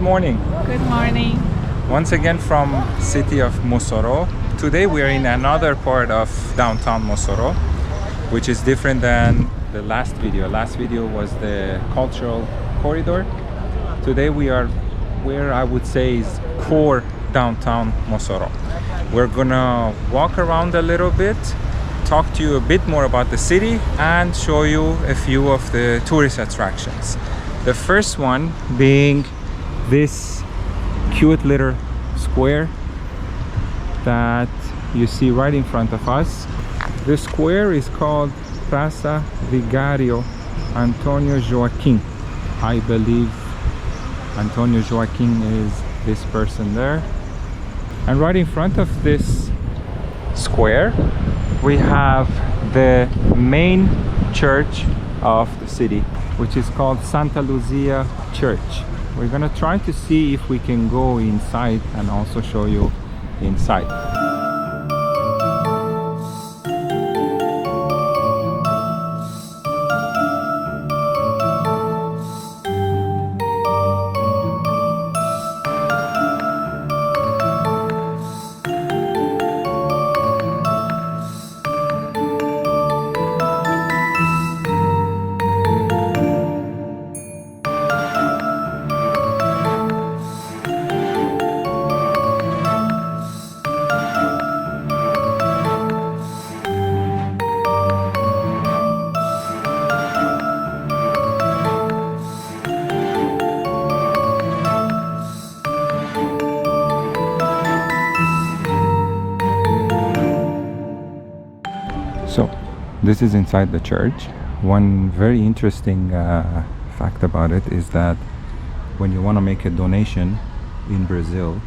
morning. Good morning. Once again from city of Mossoró. Today we are in another part of downtown Mossoró, which is different than the last video. Last video was the cultural corridor. Today we are where I would say is core downtown Mossoró. We're gonna walk around a little bit, talk to you a bit more about the city and show you a few of the tourist attractions. The first one being this cute little square that you see right in front of us. The square is called Praça Vigário Antonio Joaquim. I believe Antonio Joaquim is this person there. And right in front of this square we have the main church of the city, which is called Santa Lucia Church. We're gonna try to see if we can go inside and also show you inside. So this is inside the church. One very interesting fact about it is that when you want to make a donation in Brazil,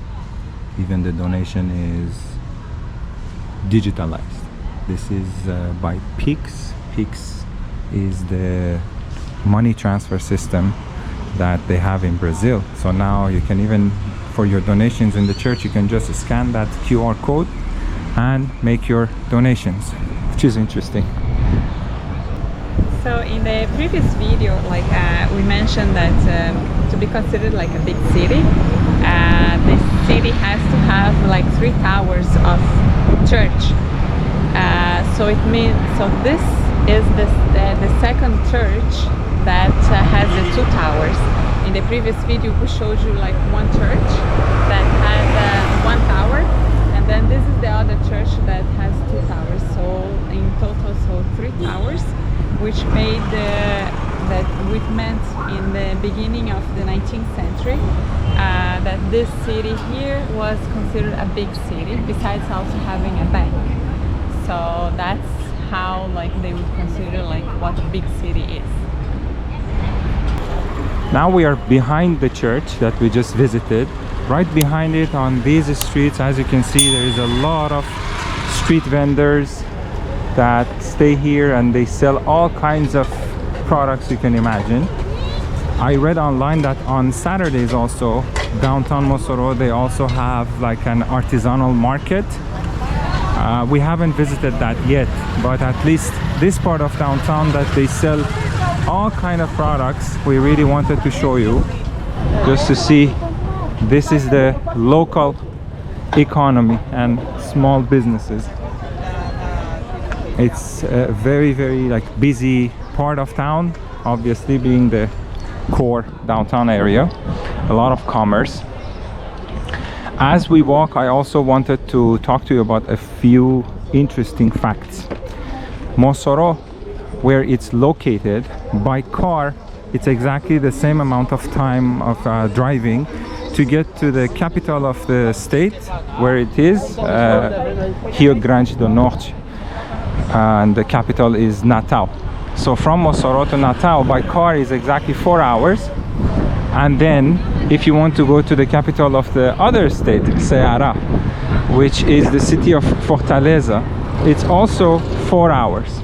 even the donation is digitalized. This is by Pix. Pix is the money transfer system that they have in Brazil. So now you can even, for your donations in the church, you can just scan that QR code and make your donations, which is interesting. So in the previous video, we mentioned that to be considered like a big city, the city has to have like 3 towers of church. So it means, so this is the second church that has the 2 towers. In the previous video we showed you like one church that had 1 tower, and then this is the other church that has 2 towers. So in total, so 3 towers, which made which meant in the beginning of the 19th century that this city here was considered a big city, besides also having a bank. So that's how they would consider what a big city is. Now we are behind the church that we just visited. Right behind it on these streets, as you can see, there is a lot of street vendors that stay here and they sell all kinds of products you can imagine. I read online that on Saturdays also, downtown Mossoró, they also have like an artisanal market. We haven't visited that yet, but at least this part of downtown that they sell all kind of products, we really wanted to show you, just to see this is the local economy and small businesses. It's a very busy part of town, obviously being the core downtown area. A lot of commerce. As we walk, I also wanted to talk to you about a few interesting facts. Mossoró, where it's located, by car it's exactly the same amount of time of driving to get to the capital of the state, where it is Rio Grande do Norte, and the capital is Natal. So from Mossoró to Natal by car is exactly 4 hours, and then if you want to go to the capital of the other state, Ceará, which is the city of Fortaleza, it's also 4 hours.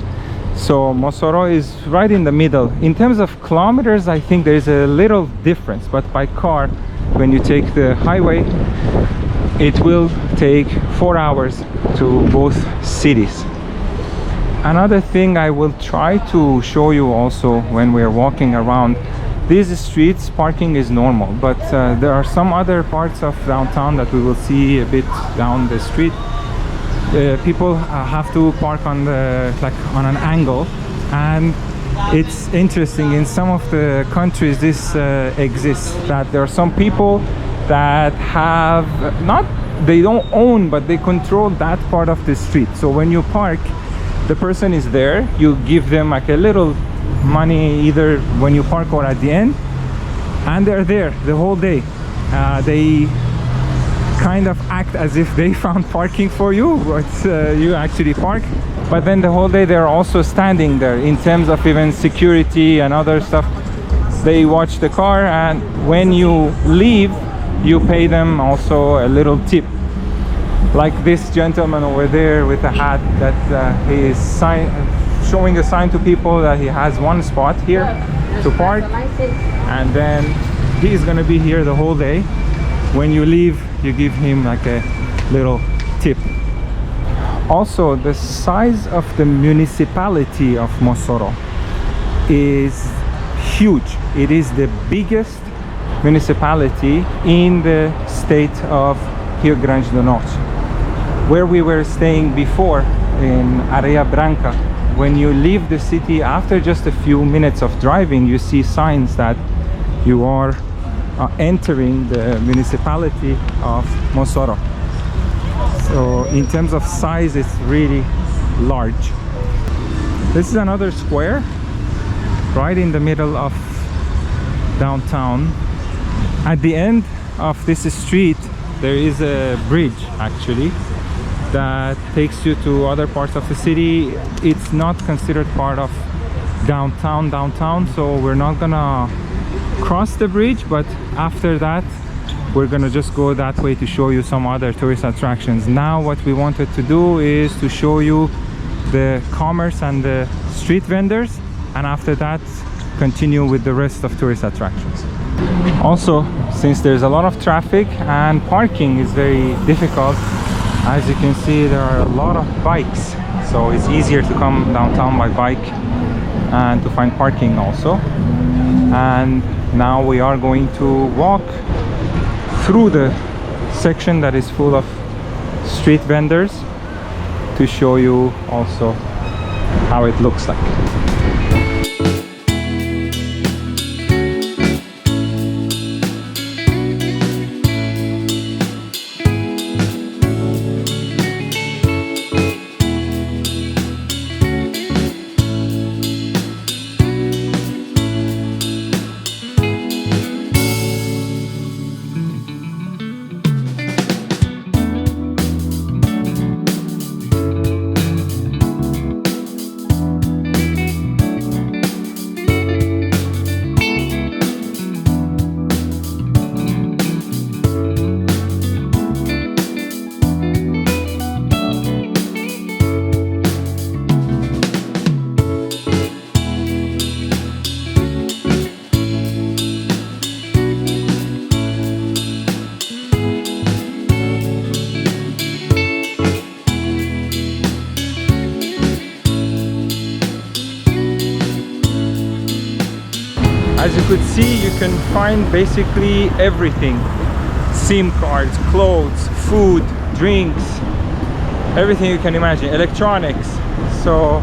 So Mossoró is right in the middle. In terms of kilometers, I think there is a little difference, but by car, when you take the highway, it will take 4 hours to both cities. Another thing I will try to show you also when we're walking around these streets parking is normal, but there are some other parts of downtown that we will see a bit down the street. People have to park on the on an angle, and it's interesting, in some of the countries this exists, that there are some people that have not, they don't own, but they control that part of the street. So when you park, the person is there, you give them like a little money either when you park or at the end, and they're there the whole day. They kind of act as if they found parking for you, but you actually park. But then the whole day they're also standing there in terms of even security and other stuff. They watch the car, and when you leave, you pay them also a little tip. Like this gentleman over there with a hat, that he is showing a sign to people that he has one spot here to park, and then he's gonna be here the whole day. When you leave, you give him like a little tip. Also, the size of the municipality of Mossoró is huge. It is the biggest municipality in the state of Rio Grande do Norte. Where we were staying before, in Areia Branca, when you leave the city, after just a few minutes of driving, you see signs that you are entering the municipality of Mossoró. So in terms of size, it's really large. This is another square right in the middle of downtown. At the end of this street, there is a bridge actually that takes you to other parts of the city. It's not considered part of downtown, so we're not gonna cross the bridge, but after that we're gonna just go that way to show you some other tourist attractions. Now what we wanted to do is to show you the commerce and the street vendors, and after that continue with the rest of tourist attractions. Also, since there's a lot of traffic and parking is very difficult, as you can see there are a lot of bikes, so it's easier to come downtown by bike and to find parking also. And now we are going to walk through the section that is full of street vendors to show you also how it looks like. As you could see, you can find basically everything. SIM cards, clothes, food, drinks, everything you can imagine, electronics. So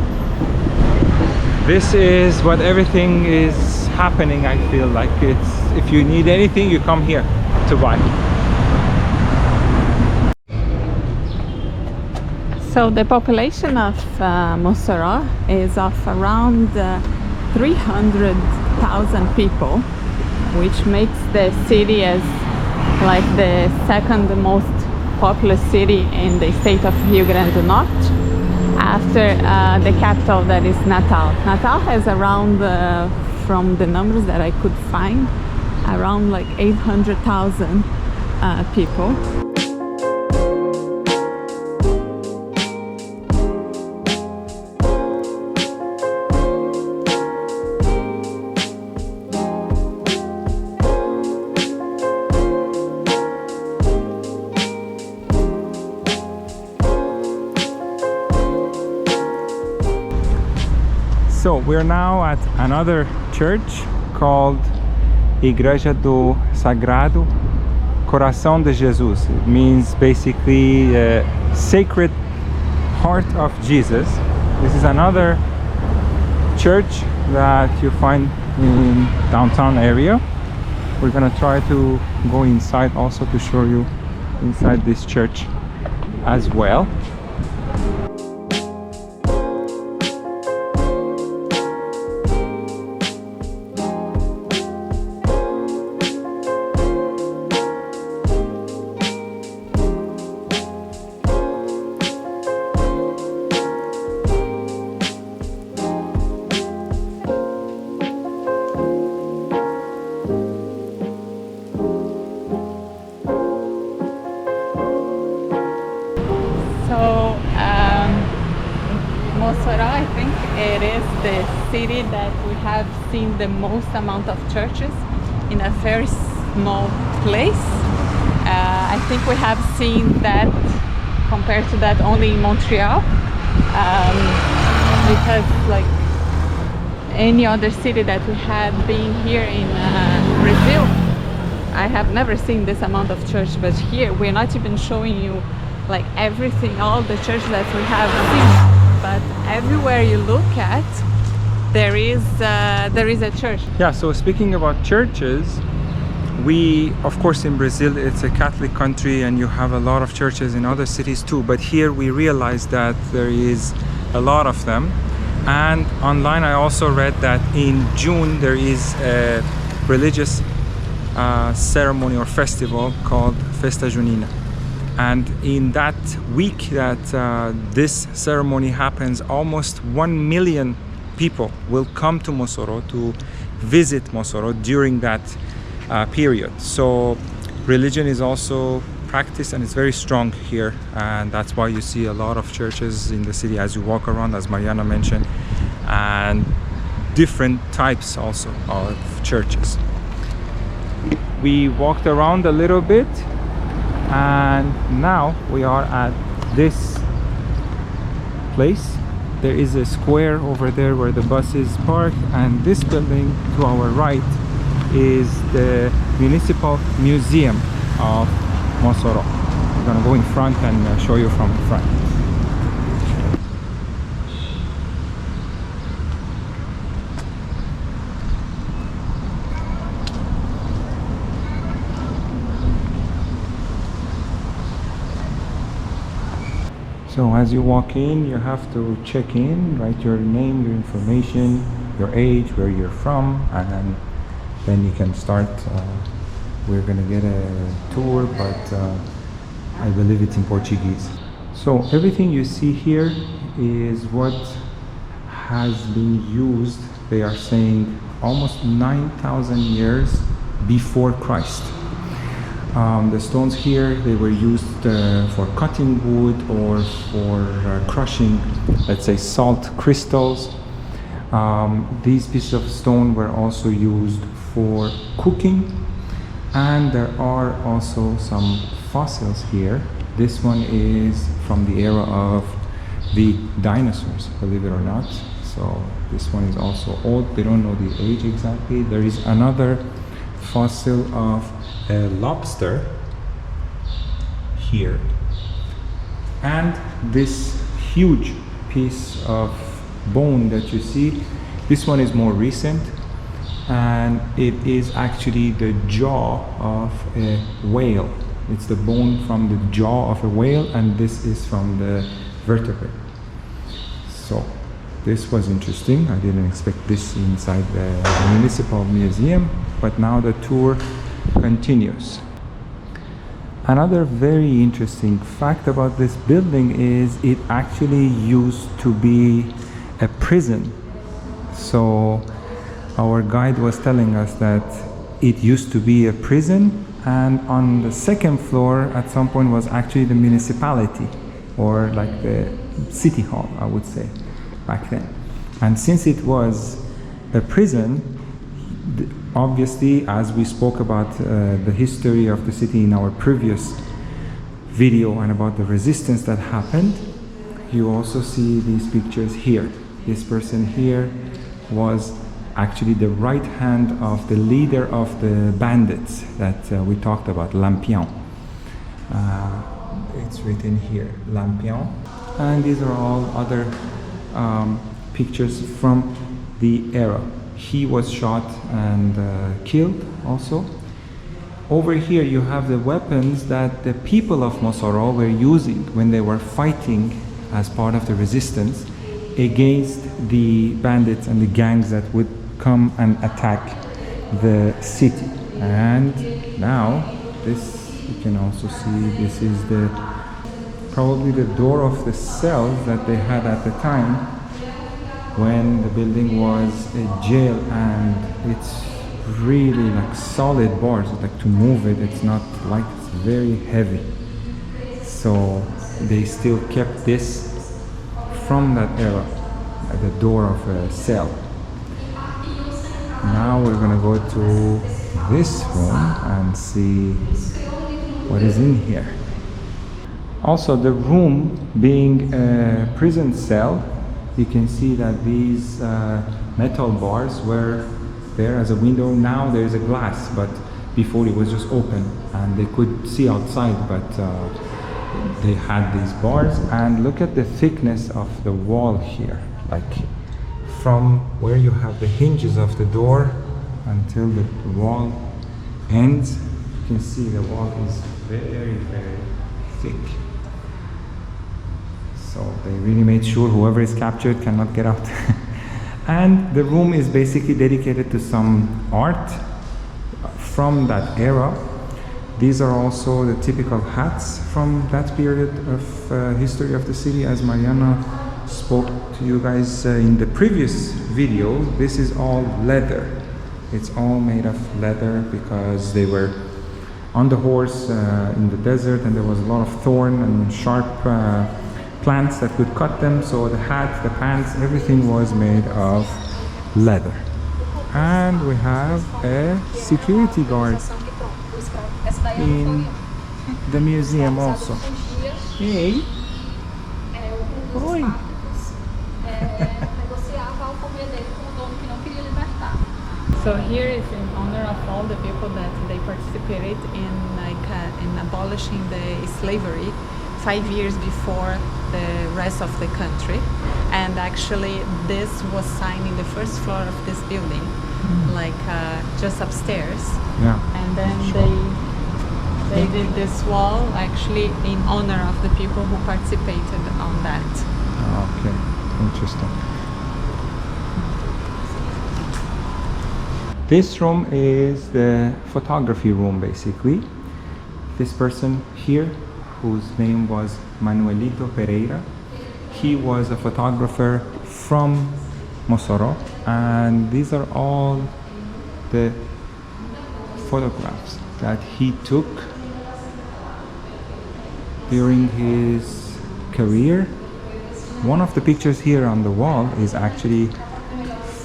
this is what everything is happening. I feel like it's, if you need anything, you come here to buy. So the population of Mossoró is of around 300,000 people, which makes the city as like the second most populous city in the state of Rio Grande do Norte, after the capital, that is Natal. Natal has around, from the numbers that I could find, around like 800,000 people. So we're now at another church called Igreja do Sagrado Coração de Jesus. It means basically Sacred Heart of Jesus. This is another church that you find in downtown area. We're gonna try to go inside also to show you inside this church as well. Mossoró, I think it is the city that we have seen the most amount of churches in a very small place. I think we have seen that compared to that only in Montreal, because like any other city that we had been here in Brazil, I have never seen this amount of church, but here we're not even showing you like everything, all the churches that we have seen. But everywhere you look at, there is a church. Yeah, so speaking about churches, we, of course, in Brazil, it's a Catholic country and you have a lot of churches in other cities too, but here we realize that there is a lot of them. And online I also read that in June there is a religious ceremony or festival called Festa Junina. And in that week that this ceremony happens, almost 1 million people will come to Mossoró to visit Mossoró during that period. So religion is also practiced and it's very strong here, and that's why you see a lot of churches in the city as you walk around, as Mariana mentioned, and different types also of churches. We walked around a little bit, and now we are at this place. There is a square over there where the buses park, and this building to our right is the Municipal Museum of Mossoró. I'm gonna go in front and show you from the front. So as you walk in, you have to check in, write your name, your information, your age, where you're from, and then you can start. We're gonna get a tour, but I believe it's in Portuguese. So everything you see here is what has been used, they are saying, almost 9,000 years before Christ. The stones here, they were used for cutting wood or for crushing, let's say, salt crystals. These pieces of stone were also used for cooking, and there are also some fossils here. This one is from the era of the dinosaurs, believe it or not. So this one is also old. They don't know the age exactly. There is another fossil of a lobster here, and this huge piece of bone that you see, this one is more recent, and it is actually the jaw of a whale. It's the bone from the jaw of a whale, and this is from the vertebrae. So this was interesting. I didn't expect this inside the Municipal Museum, but now the tour continues. Another very interesting fact about this building is it actually used to be a prison. So our guide was telling us that it used to be a prison, and on the second floor at some point was actually the municipality, or like the city hall, I would say, back then. And since it was a prison, obviously, as we spoke about the history of the city in our previous video and about the resistance that happened, you also see these pictures here. This person here was actually the right hand of the leader of the bandits that we talked about, Lampion. It's written here, Lampion. And these are all other pictures from the era. He was shot and killed also. Over here you have the weapons that the people of Mossoró were using when they were fighting as part of the resistance against the bandits and the gangs that would come and attack the city. And now this, you can also see, this is the probably the door of the cells that they had at the time when the building was a jail, and it's really like solid bars, like to move it, it's not like, it's very heavy. So they still kept this from that era at the door of a cell. Now we're gonna go to this room and see what is in here. Also, the room being a prison cell, you can see that these metal bars were there as a window. Now there is a glass, but before it was just open and they could see outside, but they had these bars. And look at the thickness of the wall here, like from where you have the hinges of the door until the wall ends. You can see the wall is very, very thick. So they really made sure whoever is captured cannot get out. And the room is basically dedicated to some art from that era. These are also the typical hats from that period of history of the city, as Mariana spoke to you guys in the previous video. This is all leather. It's all made of leather because they were on the horse in the desert, and there was a lot of thorn and sharp plants that could cut them. So the hats, the pants, everything was made of leather. And we have a security guard in the museum also. Hey! Oi! So here is in honor of all the people that they participated in in abolishing the slavery 5 years before the rest of the country. And actually this was signed in the first floor of this building, just upstairs. Yeah. And then they did this wall actually in honor of the people who participated on that. Okay, interesting. This room is the photography room, basically. This person here, whose name was Manuelito Pereira, he was a photographer from Mossoró, and these are all the photographs that he took during his career. One of the pictures here on the wall is actually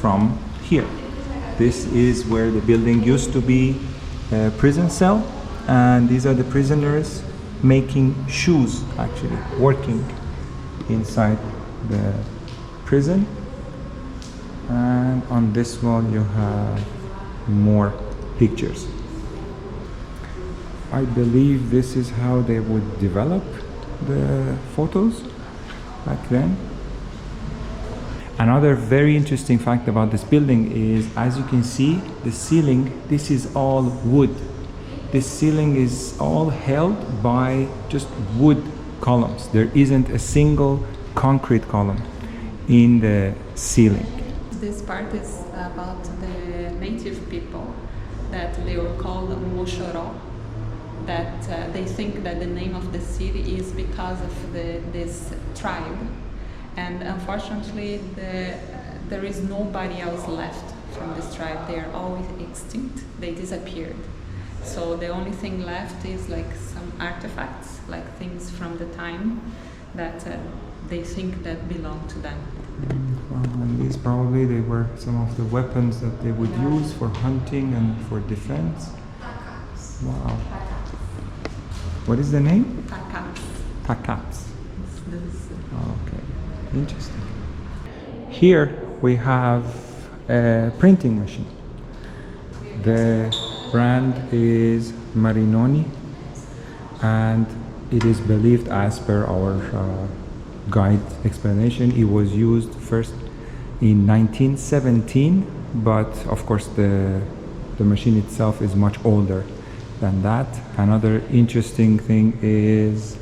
from here. This is where the building used to be a prison cell, and these are the prisoners making shoes, actually working inside the prison. And on this wall you have more pictures. I believe this is how they would develop the photos back then. Another very interesting fact about this building is, as you can see, the ceiling, this is all wood. This ceiling is all held by just wood columns. There isn't a single concrete column in the ceiling. This part is about the native people that they were called Mossoró, that they think that the name of the city is because of this tribe. And unfortunately, there is nobody else left from this tribe. They are all extinct. They disappeared. So the only thing left is like some artifacts, like things from the time that they think that belong to them. And these probably they were some of the weapons that they would use for hunting and for defense. Wow. What is the name? Tacaps. Tacaps. Okay. Interesting. Here we have printing machine. The brand is Marinoni, and it is believed, as per our guide explanation, it was used first in 1917, but of course the machine itself is much older than that. Another interesting thing is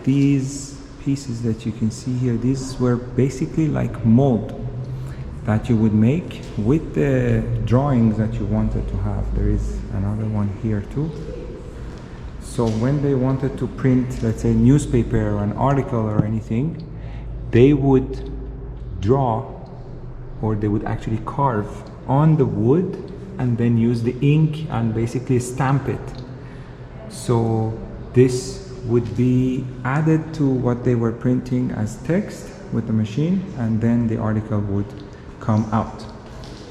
these pieces that you can see here. These were basically like mold that you would make with the drawings that you wanted to have. There is another one here too. So when they wanted to print, let's say, newspaper or an article or anything, they would draw, or they would actually carve on the wood and then use the ink and basically stamp it. So this would be added to what they were printing as text with the machine, and then the article would come out.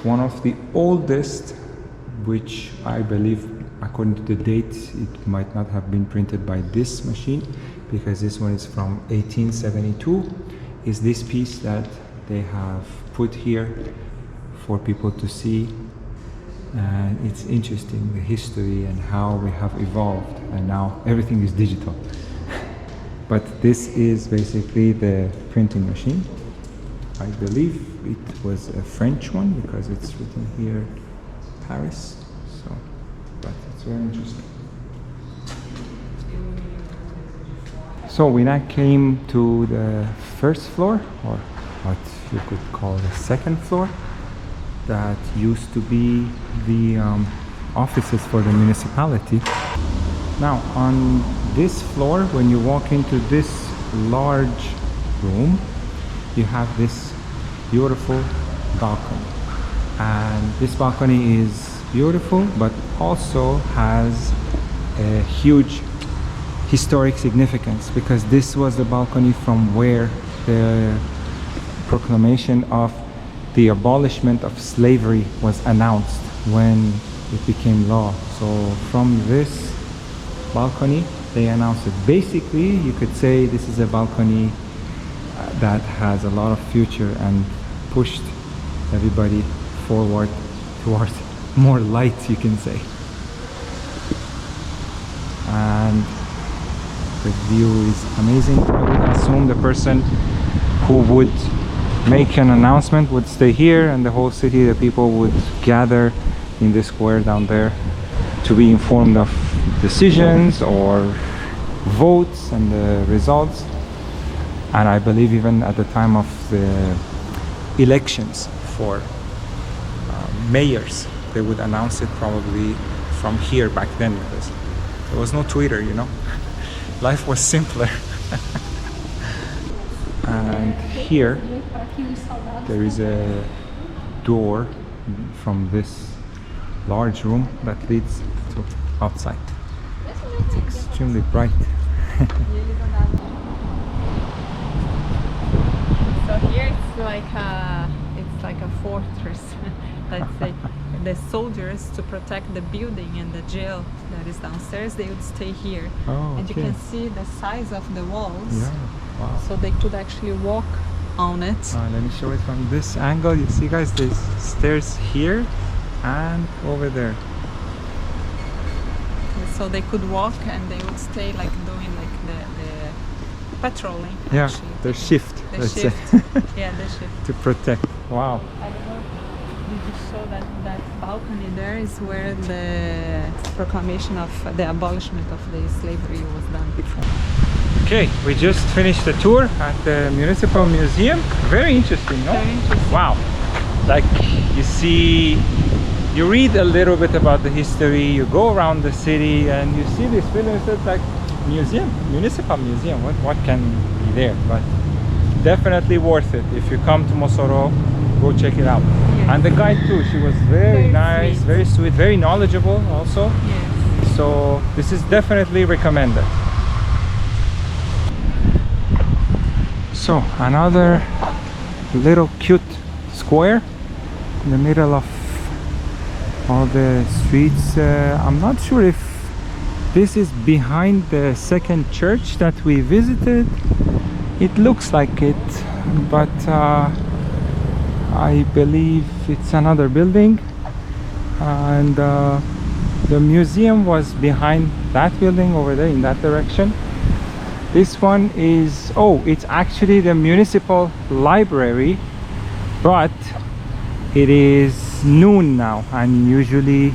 One of the oldest, which I believe according to the date it might not have been printed by this machine, because this one is from 1872, is this piece that they have put here for people to see. And it's interesting, the history and how we have evolved, and now everything is digital. But this is basically the printing machine. I believe it was a French one because it's written here Paris. So, but it's very interesting. So we now came to the first floor, or what you could call the second floor, that used to be the offices for the municipality. Now on this floor, when you walk into this large room, you have this beautiful balcony, and this balcony is beautiful but also has a huge historic significance, because this was the balcony from where the proclamation of the abolishment of slavery was announced when it became law. So from this balcony they announced it. Basically you could say this is a balcony that has a lot of future and pushed everybody forward towards more light, you can say. And the view is amazing. I would assume the person who would make an announcement would stay here, and the whole city, the people would gather in this square down there to be informed of decisions or votes and the results. And I believe even at the time of the elections for mayors, they would announce it probably from here back then, because there was no Twitter, you know. Life was simpler. And here there is a door from this large room that leads to outside. It's extremely bright. So here it's like a fortress. Let's say the soldiers, to protect the building and the jail that is downstairs, they would stay here. Oh, and you can see the size of the walls. Yeah. Wow. So they could actually walk on it. Let me show it from this angle. You see, guys, there's stairs here and over there. So they could walk, and they would stay like doing like the patrolling. Yeah, actually. the shift. The let's shift. say. Yeah, the shift. To protect. Wow. I don't know. Did you show that balcony there is where the proclamation of the abolishment of the slavery was done before. Okay, we just finished the tour at the Municipal Museum. Very interesting, no? Very interesting. Wow. Like you see, you read a little bit about the history, you go around the city and you see this building. It's like museum, municipal museum. What can be there? But definitely worth it. If you come to Mossoró, go check it out. Yes. And the guide too, she was very nice, very sweet, very knowledgeable also. Yes. So this is definitely recommended. So another little cute square in the middle of all the streets. I'm not sure if this is behind the second church that we visited. It looks like it, but I believe it's another building, and the museum was behind that building over there in that direction. This one is, oh, it's actually the municipal library, but it is noon now, and usually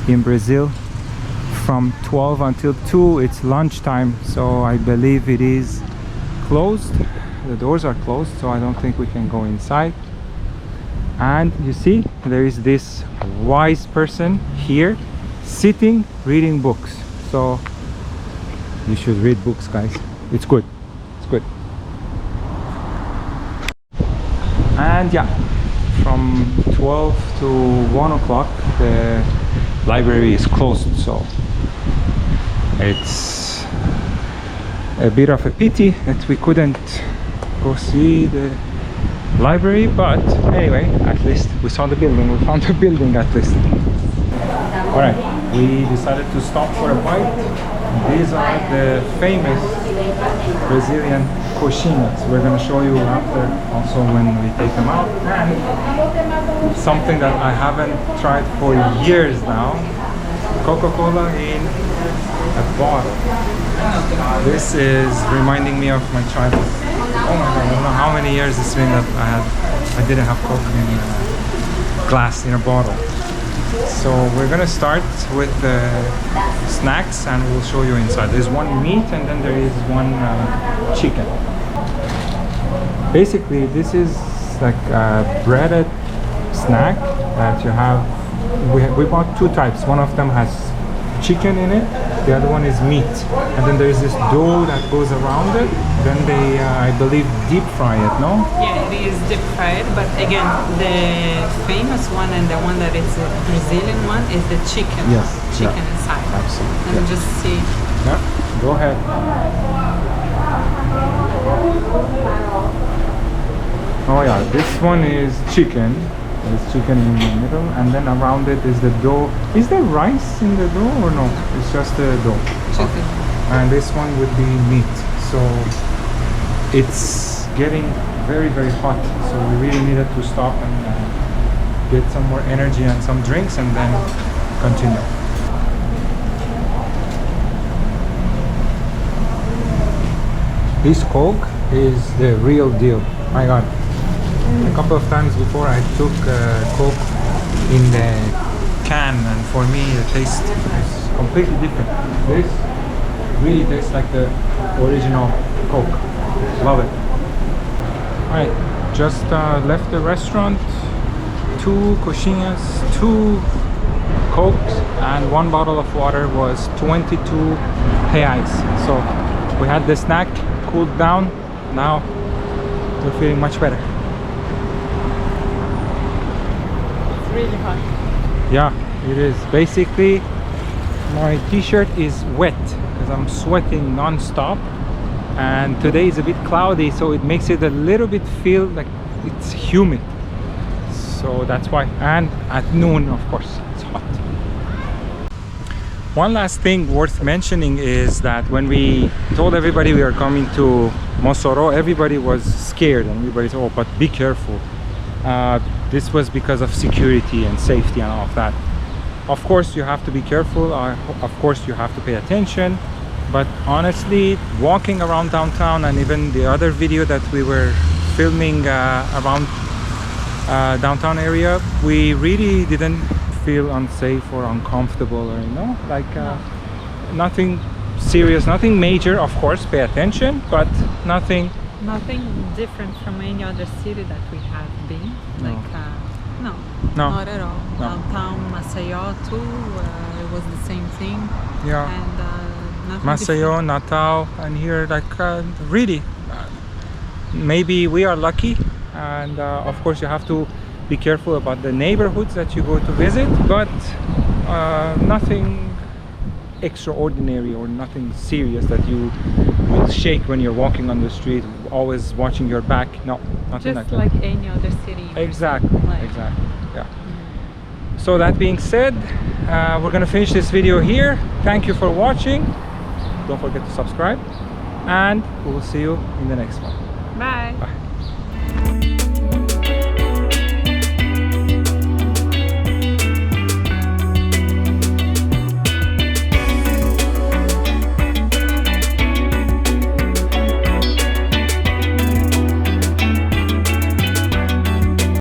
in Brazil from 12 until 2 it's lunchtime, so I believe it is closed. The doors are closed, so I don't think we can go inside. And you see, there is this wise person here sitting reading books, so you should read books, guys. It's good, it's good. And yeah, from 12 to 1 o'clock the library is closed, so it's a bit of a pity that we couldn't go see the library, but anyway, at least we saw the building, we found the building at least. Alright, we decided to stop for a bite. These are the famous Brazilian coxinhas. We're going to show you after, also when we take them out. And something that I haven't tried for years now, Coca-Cola in a bottle. This is reminding me of my childhood. Oh my god, I don't know how many years it's been that I didn't have Coke in a glass, in a bottle. So we're gonna start with the snacks and we'll show you inside. There's one meat and then there is one chicken. Basically this is like a breaded snack that you have. We bought two types. One of them has chicken in it, the other one is meat, and then there's this dough that goes around it. Then they I believe deep fry it, no? Yeah, it is deep fried, but again the famous one and the one that is a Brazilian one is the chicken. Yes, chicken yeah, inside. absolutely. And just see. Yeah, go ahead. Oh yeah, this one is chicken. There's chicken in the middle, and then around it is the dough. Is there rice in the dough or no? It's just the dough. Chicken. And this one would be meat. So it's getting very, very hot. So we really needed to stop and get some more energy and some drinks and then continue. This Coke is the real deal. My God. A couple of times before I took Coke in the can, and for me the taste is completely different. This really tastes like the original Coke. Love it. Alright, just left the restaurant. 2 coxinhas, 2 Cokes and 1 bottle of water was 22 reais. So we had the snack, cooled down, now we're feeling much better. Really hot. Yeah, it is. Basically my t-shirt is wet because I'm sweating non-stop, and today is a bit cloudy, so it makes it a little bit feel like it's humid, so that's why. And at noon, of course, it's hot. One last thing worth mentioning is that when we told everybody we are coming to Mossoró, everybody was scared and everybody said, oh, but be careful. This was because of security and safety and all of that. Of course you have to be careful, of course you have to pay attention, but honestly, walking around downtown, and even the other video that we were filming around downtown area, we really didn't feel unsafe or uncomfortable, or like nothing serious, nothing major. Of course, pay attention, but nothing different from any other city that we have been. No. Like no, not at all. No. Downtown Mossoró too, it was the same thing. Yeah. And nothing Mossoró, different. Natal, and here, like really, maybe we are lucky, and of course you have to be careful about the neighborhoods that you go to visit, but nothing extraordinary or nothing serious that you will shake when you're walking on the street, always watching your back. No, nothing Just like that. like any other city. Exactly, Like- exactly, yeah. So that being said, we're gonna finish this video here. Thank you for watching. Don't forget to subscribe, and we will see you in the next one. Bye. Bye.